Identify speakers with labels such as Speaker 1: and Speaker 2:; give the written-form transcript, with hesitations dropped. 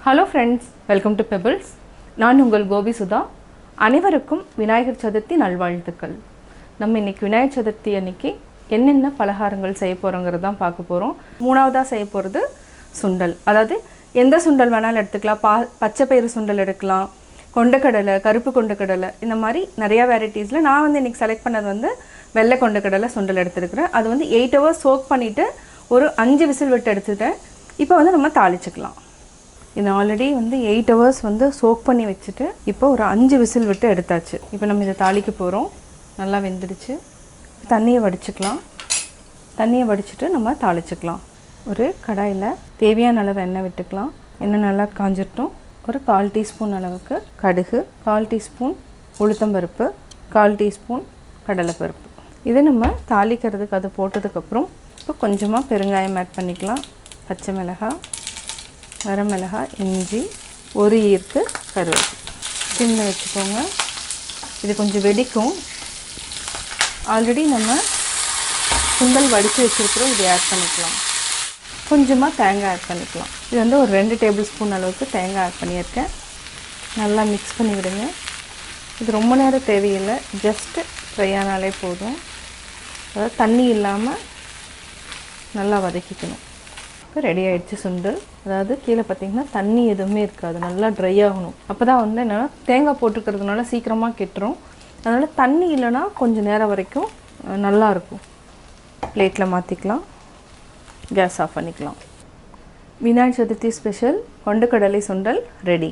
Speaker 1: Hello friends, welcome to Pebbles. நான் உங்கள் கோபி சுதா. அனைவருக்கும் விநாயகர் சதுர்த்தி நல்வாழ்த்துக்கள். நம்ம இன்னைக்கு விநாயகர் சதுர்த்தி அன்னைக்கு என்னென்ன பலகாரங்கள் செய்ய போறோம்ங்கறத தான் பார்க்க போறோம். மூணாவதா செய்ய போறது சுண்டல். அதாவது எந்த சுண்டல் வேணாலும் எடுத்துக்கலாம். பச்சை பயிறு சுண்டல் எடுக்கலாம். கொண்டக்கடலை, கருப்பு கொண்டக்கடலை இந்த மாதிரி நிறைய வெரைட்டிஸ்ல நான் வந்து இன்னைக்கு செலக்ட் பண்ணது வந்து வெள்ளை கொண்டக்கடலை சுண்டல் எடுத்துக்கிறேன். அது வந்து 8 hours சோக் பண்ணிட்டு ஒரு 5 விசில் விட்டு எடுத்துட்டேன். இப்போ வந்து நம்ம தாளிச்சுக்கலாம். இது ஆல்ரெடி வந்து 8 hours வந்து சோக் பண்ணி வச்சுட்டு இப்போ ஒரு 5 விசில் விட்டு எடுத்தாச்சு. இப்போ நம்ம இதை தாளிக்க போகிறோம். நல்லா வெந்துடுச்சு. தண்ணியை வடிச்சுக்கலாம். தண்ணியை வடிச்சிட்டு நம்ம தாளிச்சுக்கலாம். ஒரு கடாயில் தேவையான அளவு எண்ணெய் விட்டுக்கலாம். எண்ணெய் நல்லா காஞ்சிட்டோம். ஒரு 1/4 டீஸ்பூன் அளவுக்கு கடுகு, 1/4 டீஸ்பூன் உளுத்தம்பருப்பு, 1/4 டீஸ்பூன் கடலைப்பருப்பு. இதை நம்ம தாளிக்கிறதுக்கு அது போட்டதுக்கப்புறம் இப்போ கொஞ்சமாக பெருங்காயம் ஆட் பண்ணிக்கலாம். பச்சை மிளகாய், வரமிளகாய், இஞ்சி, ஒரு ஈர்த்து கருவேப்பிலை சிம்மில் வச்சுக்கோங்க. இது கொஞ்சம் வெடிக்கும். ஆல்ரெடி நம்ம சுண்டல் வடித்து வச்சுருக்கிறோம். இதை ஆட் பண்ணிக்கலாம். கொஞ்சமாக தேங்காய் ஆட் பண்ணிக்கலாம். இது வந்து ஒரு 2 டேபிள் ஸ்பூன் அளவுக்கு தேங்காய் ஆட் பண்ணியிருக்கேன். நல்லா மிக்ஸ் பண்ணி விடுங்க. இது ரொம்ப நேரம் தேவையில்லை, ஜஸ்ட்டு ஃப்ரை ஆனாலே போதும். அதாவது தண்ணி இல்லாமல் நல்லா வதக்கிக்கணும். இப்போ ரெடி ஆகிடுச்சு சுண்டல். அதாவது கீழே பார்த்திங்கன்னா தண்ணி எதுவுமே இருக்காது, நல்லா ட்ரை ஆகணும். அப்போ தான் வந்து என்னென்னா தேங்காய் போட்டுக்கிறதுனால சீக்கிரமாக கெட்டுரும். அதனால் தண்ணி இல்லைன்னா கொஞ்சம் நேரம் வரைக்கும் நல்லாயிருக்கும். பிளேட்டில் மாற்றிக்கலாம். கேஸ் ஆஃப் பண்ணிக்கலாம். விநாயகர் சதுர்த்தி ஸ்பெஷல் கொண்டக்கடலை சுண்டல் ரெடி.